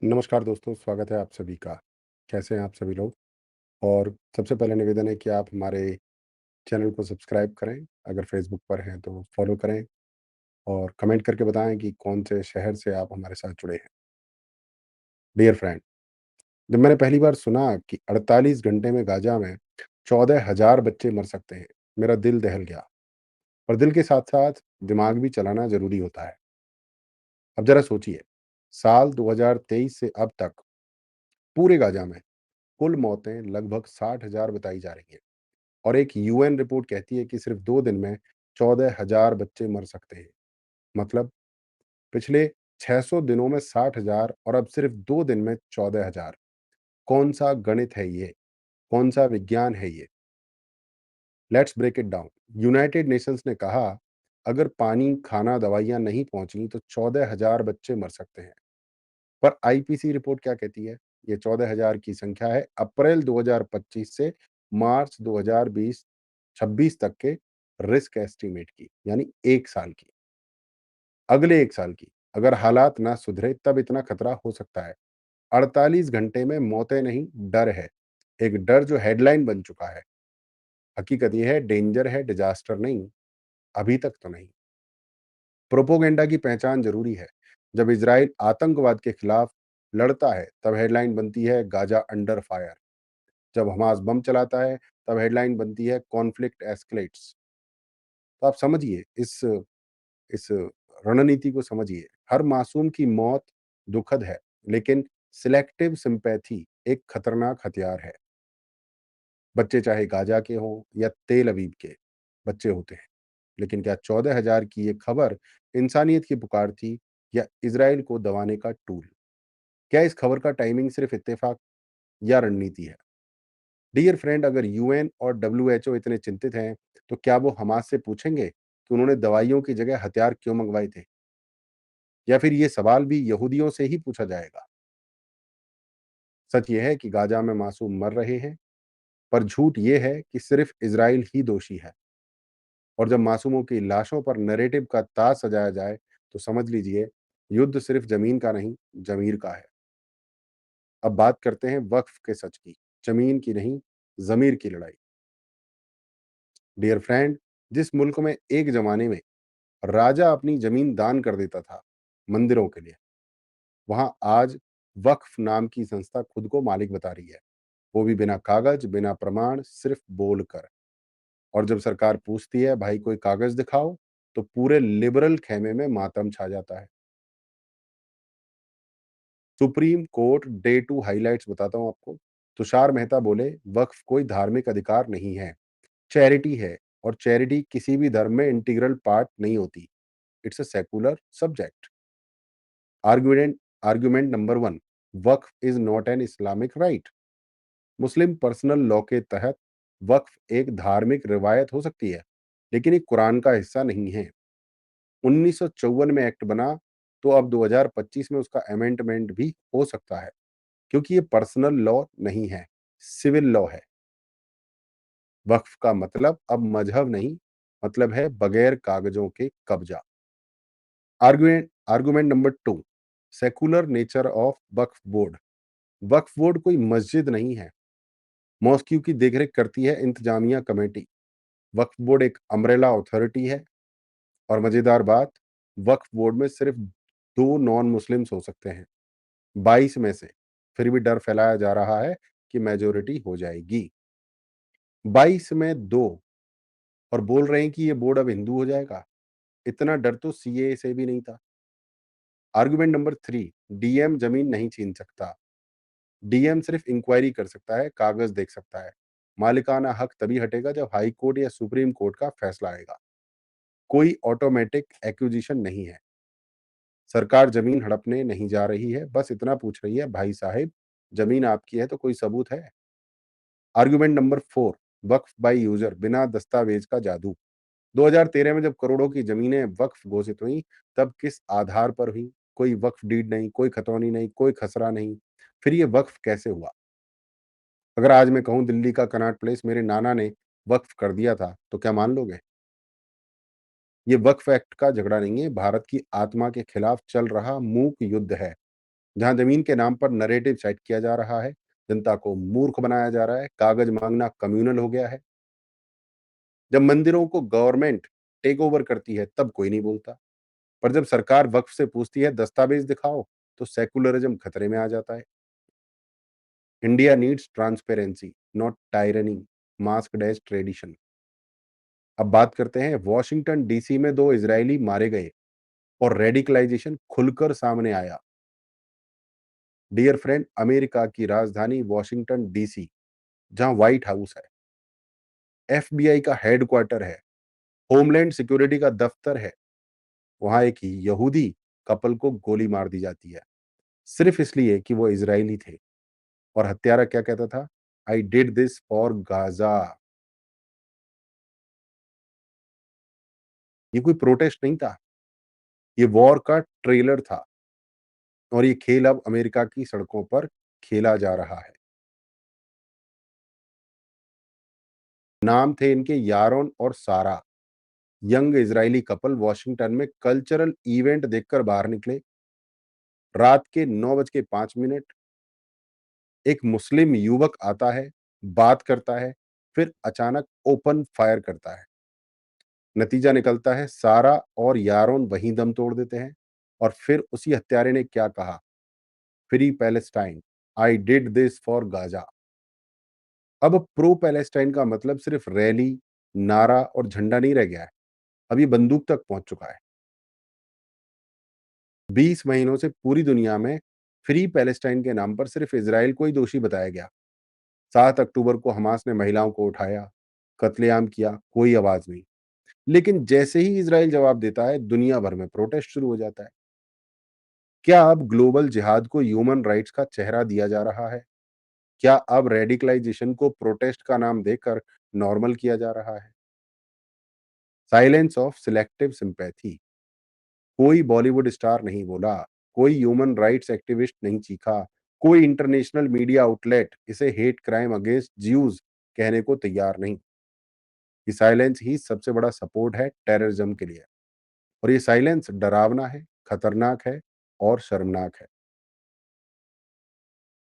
नमस्कार दोस्तों, स्वागत है आप सभी का। कैसे हैं आप सभी लोग? और सबसे पहले निवेदन है कि आप हमारे चैनल को सब्सक्राइब करें, अगर फ़ेसबुक पर हैं तो फ़ॉलो करें और कमेंट करके बताएँ कि कौन से शहर से आप हमारे साथ जुड़े हैं। डियर फ्रेंड, जब मैंने पहली बार सुना कि 48 घंटे में गाज़ा में 14,000 बच्चे मर सकते हैं, मेरा दिल दहल गया। और दिल के साथ-साथ दिमाग भी चलाना ज़रूरी होता है। अब ज़रा सोचिए, साल 2023 से अब तक पूरे गाज़ा में कुल मौतें लगभग 60,000 बताई जा रही हैं। और एक यूएन रिपोर्ट कहती है कि सिर्फ 2 दिन में 14,000 बच्चे मर सकते हैं। मतलब पिछले 600 दिनों में 60,000 और अब सिर्फ 2 दिन में 14,000। कौन-सा गणित है ये? कौन-सा विज्ञान है ये? Let's break it down. United Nations ने कहा, अगर पानी, खाना, दवाइयाँ नहीं पहुँची तो 14,000 बच्चे मर सकते हैं। पर आईपीसी रिपोर्ट क्या कहती है? ये 14,000 की संख्या है अप्रैल 2025 से मार्च 2026 तक के रिस्क एस्टीमेट की, यानी 1 साल की। अगले 1 साल की। अगर हालात ना सुधरे तब इतना खतरा हो सकता है। 48 घंटे में मौतें नहीं, डर है। एक डर जो हेडलाइन बन चुका है। हकीकत ये है, डेंजर है, डिजास्टर नहीं। अभी तक तो नहीं। प्रोपोगेंडा की पहचान जरूरी है। जब इजराइल आतंकवाद के खिलाफ लड़ता है तब हेडलाइन बनती है गाजा अंडर फायर। जब हमास बम चलाता है तब हेडलाइन बनती है कॉन्फ्लिक्ट एस्केलेट्स। तो आप समझिए इस रणनीति को समझिए। हर मासूम की मौत दुखद है, लेकिन सिलेक्टिव सिंपैथी एक खतरनाक हथियार है। बच्चे चाहे गाजा के हों या तेल अवीव के बच्चे होते हैं। लेकिन क्या 14,000 की ये खबर इंसानियत की पुकार थी या इजराइल को दबाने का टूल? क्या इस खबर का टाइमिंग सिर्फ इत्तेफाक या रणनीति है? डियर फ्रेंड, अगर यूएन और डब्ल्यूएचओ इतने चिंतित हैं, तो क्या वो हमास से पूछेंगे कि उन्होंने दवाइयों की जगह हथियार क्यों मंगवाए थे? या फिर ये सवाल भी यहूदियों से ही पूछा जाएगा? सच ये है कि गाजा में मासूम मर रहे हैं, पर झूठ ये है कि सिर्फ इजराइल ही दोषी है। और जब मासूमों की लाशों पर नैरेटिव का ताज सजाया जाए, तो समझ लीजिए युद्ध सिर्फ जमीन का नहीं, जमीर का है। अब बात करते हैं वक्फ के सच की, जमीन की नहीं, जमीर की लड़ाई। डियर फ्रेंड, जिस मुल्क में एक जमाने में राजा अपनी जमीन दान कर देता था मंदिरों के लिए, वहां आज वक्फ नाम की संस्था खुद को मालिक बता रही है। वो भी बिना कागज, बिना प्रमाण, सिर्फ बोलकर। और जब सरकार पूछती है, भाई कोई कागज दिखाओ, तो पूरे लिबरल खेमे में मातम छा जाता है। Supreme Court day two highlights बताता हूं आपको। तुषार मेहता बोले, वक्फ कोई धार्मिक अधिकार नहीं है, चैरिटी है। और चैरिटी किसी भी धर्म में इंटीग्रल पार्ट नहीं होती। It's a secular subject. Argument argument number 1, Waqf is not an Islamic right. Muslim personal law के तहत वक्फ एक धार्मिक रिवायत हो सकती है, लेकिन ये कुरान का हिस्सा नहीं है। 1954 में एक्ट बना, तो अब 2025 में उसका अमेंडमेंट भी हो सकता है, क्योंकि ये पर्सनल लॉ नहीं है, सिविल लॉ है। वक्फ का मतलब अब मजहब नहीं, मतलब है बगैर कागजों के कब्जा। Argument number 2, secular nature of Waqf board. Waqf board कोई मस्जिद नहीं है। मॉस्क्यू की देखरेख करती है इंतजामिया कमेटी। वक्फ बोर्ड एक अम्ब्रेला अथॉरिटी है। और मजेदार बात, वक्फ बोर्ड में सिर्फ 2 नॉन मुस्लिम्स हो सकते हैं 22 में से। फिर भी डर फैलाया जा रहा है कि मेजोरिटी हो जाएगी। 22 में 2, और बोल रहे हैं कि ये बोर्ड अब हिंदू हो जाएगा। इतना डर तो सीएए से भी नहीं था। आर्गुमेंट नंबर 3, डीएम जमीन नहीं छीन सकता। डीएम सिर्फ इंक्वायरी कर सकता है, कागज देख सकता है। मालिकाना हक तभी हटेगा जब हाई कोर्ट या सुप्रीम कोर्ट का फैसला आएगा। कोई ऑटोमेटिक एक्विजिशन नहीं है। सरकार जमीन हड़पने नहीं जा रही है, बस इतना पूछ रही है, भाई साहब जमीन आपकी है तो कोई सबूत है? Argument number 4, Waqf by user, बिना दस्तावेज का जादू। 2013 में जब करोड़ों की जमीनें वक्फ घोषित हुई, तब किस आधार पर हुई? कोई वक्फ डीड नहीं, कोई खतौनी नहीं, कोई खसरा नहीं। फिर ये वक्फ कैसे हुआ? अगर आज मैं कहूं दिल्ली का कनॉट प्लेस मेरे नाना ने वक्फ कर दिया था, तो क्या मान लोगे? ये वक्फ एक्ट का झगड़ा नहीं है, भारत की आत्मा के खिलाफ चल रहा मूक युद्ध है। जहाँ ज़मीन के नाम पर नैरेटिव सेट किया जा रहा है, जनता को मूर्ख बनाया जा रहा है, कागज़ माँगना कम्युनल हो गया है। जब मंदिरों को गवर्नमेंट टेक ओवर करती है, तब कोई नहीं बोलता। पर जब सरकार वक्फ से पूछती है दस्तावेज दिखाओ, तो सेकुलरिज्म खतरे में आ जाता है। India needs transparency, not tyranny, masked as tradition. अब बात करते हैं, वॉशिंगटन डीसी में 2 इजरायली मारे गए और रेडिकलाइजेशन खुलकर सामने आया। डियर फ्रेंड, अमेरिका की राजधानी वॉशिंगटन डीसी, जहां व्हाइट हाउस है, एफबीआई का हेडक्वार्टर है, होमलैंड सिक्योरिटी का दफ्तर है, वहां एक यहूदी कपल को गोली मार दी जाती है, सिर्फ इसलिए कि वो इजरायली थे। और हत्यारा क्या कहता था? I did this for Gaza. ये कोई प्रोटेस्ट नहीं था, ये वॉर का ट्रेलर था। और ये खेल अब अमेरिका की सड़कों पर खेला जा रहा है। नाम थे इनके यारोन और सारा। यंग इजरायली कपल वॉशिंगटन में कल्चरल इवेंट देखकर बाहर निकले। रात के 9:05 एक मुस्लिम युवक आता है, बात करता है, फिर अचानक ओपन फायर करता है। नतीजा निकलता है, सारा और यारोन वहीं दम तोड़ देते हैं। और फिर उसी हत्यारे ने क्या कहा? Free Palestine, I did this for Gaza. अब प्रो पैलेस्टाइन का मतलब सिर्फ रैली, नारा और झंडा नहीं रह गया है, अब ये बंदूक तक पहुंच चुका है। 20 महीनों से पूरी दुनिया में फ्री पैलेस्टाइन के नाम पर सिर्फ इजराइल को ही दोषी बताया गया। 7 अक्टूबर को हमास ने महिलाओं को उठाया, कत्लेआम किया, कोई आवाज नहीं। लेकिन जैसे ही इजराइल जवाब देता है, दुनिया भर में प्रोटेस्ट शुरू हो जाता है। क्या अब ग्लोबल जिहाद को ह्यूमन राइट्स का चेहरा दिया जा रहा है? क्या अब रेडिकलाइजेशन को प्रोटेस्ट का नाम देकर नॉर्मल किया जा रहा है? Silence of selective sympathy. कोई बॉलीवुड स्टार नहीं बोला, कोई ह्यूमन राइट्स एक्टिविस्ट नहीं चीखा, कोई इंटरनेशनल मीडिया आउटलेट इसे हेट क्राइम अगेंस्ट ज्यूज कहने को तैयार नहीं। ये साइलेंस ही सबसे बड़ा सपोर्ट है टेररिज्म के लिए। और ये साइलेंस डरावना है, खतरनाक है और शर्मनाक है।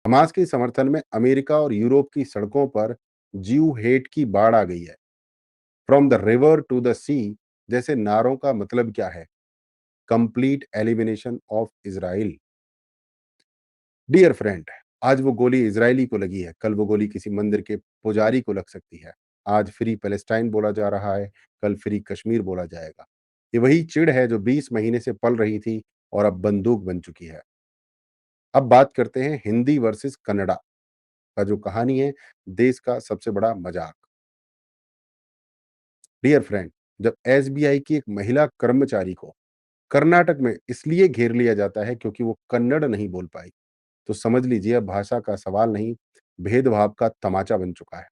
हमास के समर्थन में अमेरिका और यूरोप की सड़कों पर जीव हेट की बाढ़ आ गई है। From the river to the sea जैसे नारों का मतलब क्या है? Complete elimination of Israel. Dear friend, आज वो गोली इजरायली को लगी है, कल वो गोली किसी मंदिर के पुजारी को लग सकती है। आज फ्री पैलेस्टाइन बोला जा रहा है, कल फ्री कश्मीर बोला जाएगा। ये वही चिढ़ है जो 20 महीने से पल रही थी और अब बंदूक बन चुकी है। अब बात करते हैं हिंदी वर्सेस कन्नड़ा का, जो कहानी है देश का सबसे बड़ा मजाक। डियर फ्रेंड, जब एसबीआई की एक महिला कर्मचारी को कर्नाटक में इसलिए घेर लिया जाता है क्योंकि वो कन्नड़ नहीं बोल पाई, तो समझ लीजिए अब भाषा का सवाल नहीं, भेदभाव का तमाचा बन चुका है।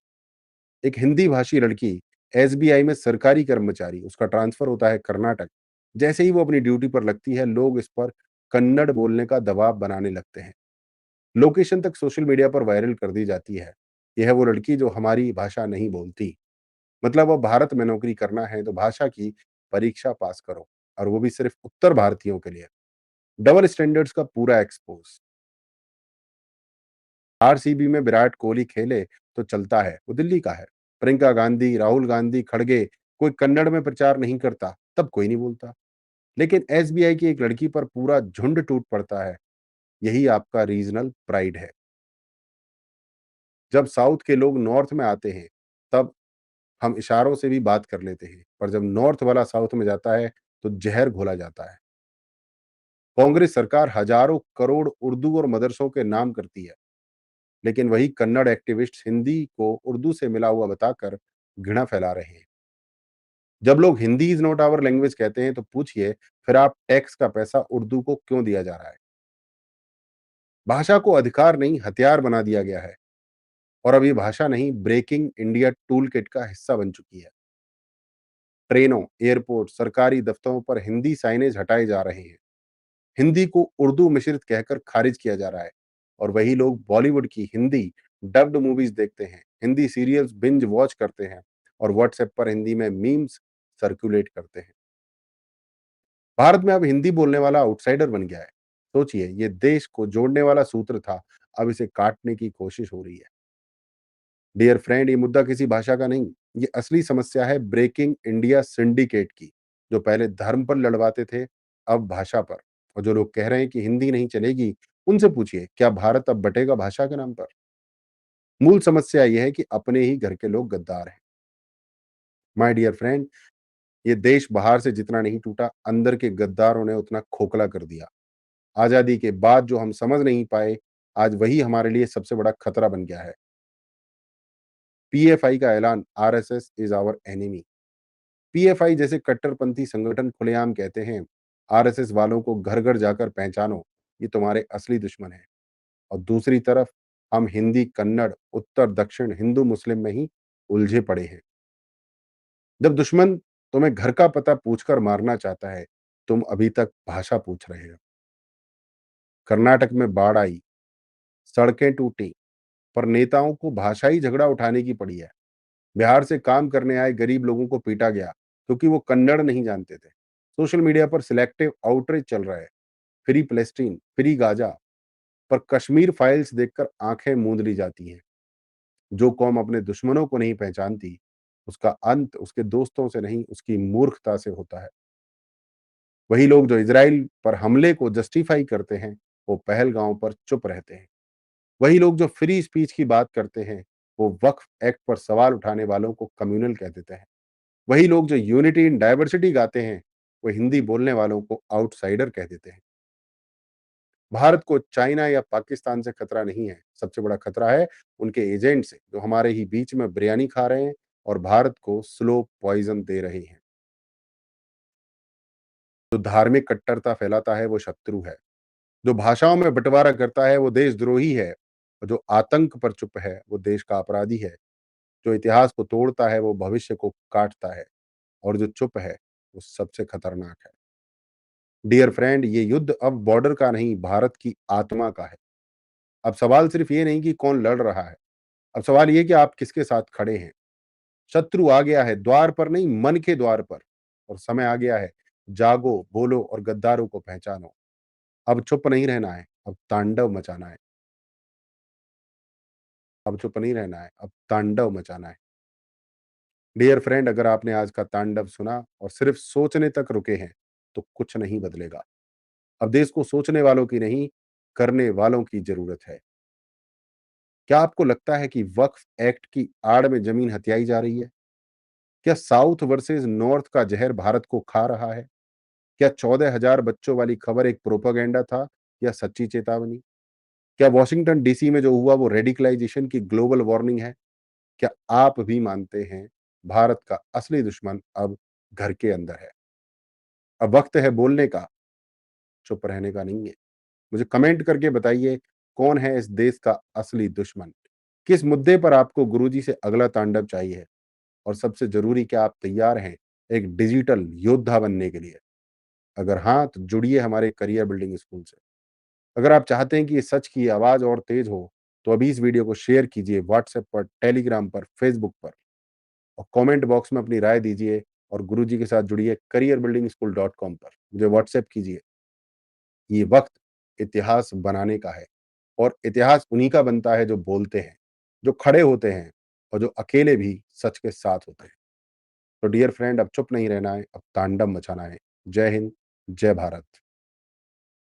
एक हिंदी भाषी लड़की एसबीआई में सरकारी कर्मचारी, उसका ट्रांसफर होता है कर्नाटक। जैसे ही वो अपनी ड्यूटी पर लगती है, लोग इस पर कन्नड़ बोलने का दबाव बनाने लगते हैं। लोकेशन तक सोशल मीडिया पर वायरल कर दी जाती है। यह है वो लड़की जो हमारी भाषा नहीं बोलती। मतलब अब भारत में नौकरी करना है तो भाषा की परीक्षा पास करो, और वो भी सिर्फ उत्तर भारतीयों के लिए। डबल स्टैंडर्ड्स का पूरा एक्सपोज। आरसीबी में विराट कोहली खेले तो चलता है, वो दिल्ली का है। प्रियंका गांधी, राहुल गांधी, खड़गे, कोई कन्नड़ में प्रचार नहीं करता, तब कोई नहीं बोलता। लेकिन एसबीआई की एक लड़की पर पूरा झुंड टूट पड़ता है। यही आपका रीजनल प्राइड है। जब साउथ के लोग नॉर्थ में आते हैं, तब हम इशारों से भी बात कर लेते हैं, पर जब नॉर्थ वाला साउथ में जाता है, तो जहर घोला जाता है। कांग्रेस सरकार हजारों करोड़ उर्दू और मदरसों के नाम करती है, लेकिन वही कन्नड़ एक्टिविस्ट हिंदी को उर्दू से मिला हुआ बताकर घृणा फैला रहे हैं। जब लोग Hindi is not our language कहते हैं, तो पूछिए फिर आप टैक्स का पैसा उर्दू को क्यों दिया जा रहा है? भाषा को अधिकार नहीं, हथियार बना दिया गया है। और अब ये भाषा नहीं, ब्रेकिंग इंडिया टूल किट का हिस्सा बन चुकी है। ट्रेनों, एयरपोर्ट, सरकारी दफ्तरों पर हिंदी साइनेज हटाए जा रहे हैं। हिंदी को उर्दू मिश्रित कहकर खारिज किया जा रहा है। और वही लोग बॉलीवुड की हिंदी डब्ड मूवीज देखते हैं, हिंदी सीरियल्स बिंज वॉच करते हैं, और व्हाट्सएप पर हिंदी में मीम्स सर्कुलेट करते हैं। भारत में अब हिंदी बोलने वाला आउटसाइडर बन गया है। सोचिए, ये देश को जोड़ने वाला सूत्र था, अब इसे काटने की कोशिश हो रही है। डियर फ्रेंड, ये मुद्दा किसी भाषा का नहीं, ये असली समस्या है ब्रेकिंग इंडिया सिंडिकेट की, जो पहले धर्म पर लड़वाते थे, अब भाषा पर। और जो लोग कह रहे हैं कि हिंदी नहीं चलेगी, उनसे पूछिए, क्या भारत अब बटेगा भाषा के नाम पर? मूल समस्या यह है कि अपने ही घर के लोग गद्दार हैं। माय डियर फ्रेंड, ये देश बाहर से जितना नहीं टूटा, अंदर के गद्दारों ने उतना खोखला कर दिया। आजादी के बाद जो हम समझ नहीं पाए, आज वही हमारे लिए सबसे बड़ा खतरा बन गया है। पीएफआई का ऐलान, RSS is our enemy. PFI जैसे कट्टरपंथी संगठन खुलेआम कहते हैं, आरएसएस वालों को घर घर जाकर पहचानो, ये तुम्हारे असली दुश्मन है। और दूसरी तरफ हम हिंदी, कन्नड़, उत्तर दक्षिण, हिंदू मुस्लिम में ही उलझे पड़े हैं। जब दुश्मन तुम्हें घर का पता पूछकर मारना चाहता है, तुम अभी तक भाषा पूछ रहे हो। कर्नाटक में बाढ़ आई, सड़कें टूटी, पर नेताओं को भाषाई झगड़ा उठाने की पड़ी है। बिहार से काम करने आए गरीब लोगों को पीटा गया क्योंकि वो कन्नड़ नहीं जानते थे। सोशल मीडिया पर सिलेक्टिव आउटरीच चल रहा है, फ्री पैलेस्टीन, फ्री गाजा, पर कश्मीर फाइल्स देखकर आंखें मूंद ली जाती हैं। जो कौम अपने दुश्मनों को नहीं पहचानती, उसका अंत उसके दोस्तों से नहीं, उसकी मूर्खता से होता है। वही लोग जो इजराइल पर हमले को जस्टिफाई करते हैं, वो पहलगांव पर चुप रहते हैं। वही लोग जो फ्री स्पीच की बात करते हैं, वो वक्फ एक्ट पर सवाल उठाने वालों को कम्युनल कह देते हैं। वही लोग जो यूनिटी इन डाइवर्सिटी गाते हैं, वो हिंदी बोलने वालों को आउटसाइडर कह देते हैं। भारत को चाइना या पाकिस्तान से खतरा नहीं है, सबसे बड़ा खतरा है उनके एजेंट से, जो हमारे ही बीच में बिरयानी खा रहे हैं और भारत को स्लो पॉइजन दे रहे हैं। जो धार्मिक कट्टरता फैलाता है, वो शत्रु है। जो भाषाओं में बंटवारा करता है, वो देशद्रोही है। और जो आतंक पर चुप है, वो देश का अपराधी है। जो इतिहास को तोड़ता है, वो भविष्य को काटता है। और जो चुप है, वो सबसे खतरनाक है। डियर फ्रेंड, ये युद्ध अब बॉर्डर का नहीं, भारत की आत्मा का है। अब सवाल सिर्फ ये नहीं कि कौन लड़ रहा है, अब सवाल ये कि आप किसके साथ खड़े हैं। शत्रु आ गया है, द्वार पर नहीं, मन के द्वार पर। और समय आ गया है, जागो, बोलो और गद्दारों को पहचानो। अब चुप नहीं रहना है, अब तांडव मचाना है। अब चुप नहीं रहना है, अब तांडव मचाना है। डियर फ्रेंड, अगर आपने आज का तांडव सुना और सिर्फ सोचने तक रुके हैं, तो कुछ नहीं बदलेगा। अब देश को सोचने वालों की नहीं, करने वालों की जरूरत है। क्या आपको लगता है कि वक्फ एक्ट की आड़ में जमीन हथियाई जा रही है? क्या साउथ वर्सेस नॉर्थ का जहर भारत को खा रहा है? क्या 14,000 बच्चों वाली खबर एक प्रोपेगेंडा था या सच्ची चेतावनी? क्या वॉशिंगटन डीसी में जो हुआ वो रेडिकलाइजेशन की ग्लोबल वार्निंग है? क्या आप भी मानते हैं भारत का असली दुश्मन अब घर के अंदर है? अब वक्त है बोलने का, चुप रहने का नहीं है। मुझे कमेंट करके बताइए, कौन है इस देश का असली दुश्मन? किस मुद्दे पर आपको गुरुजी से अगला तांडव चाहिए? और सबसे जरूरी, क्या आप तैयार हैं एक डिजिटल योद्धा बनने के लिए? अगर हाँ, तो जुड़िए हमारे करियर बिल्डिंग स्कूल से। अगर आप चाहते हैं कि ये सच की आवाज और तेज हो, तो अभी इस वीडियो को शेयर कीजिए व्हाट्सएप पर, टेलीग्राम पर, फेसबुक पर, और कमेंट बॉक्स में अपनी राय दीजिए। और गुरुजी के साथ जुड़िए careerbuildingschool.com पर, मुझे व्हाट्सएप कीजिए। ये वक्त इतिहास बनाने का है, और इतिहास उन्हीं का बनता है जो बोलते हैं, जो खड़े होते हैं, और जो अकेले भी सच के साथ होते हैं। तो डियर फ्रेंड, अब चुप नहीं रहना है, अब तांडव मचाना है। जय हिंद, जय भारत।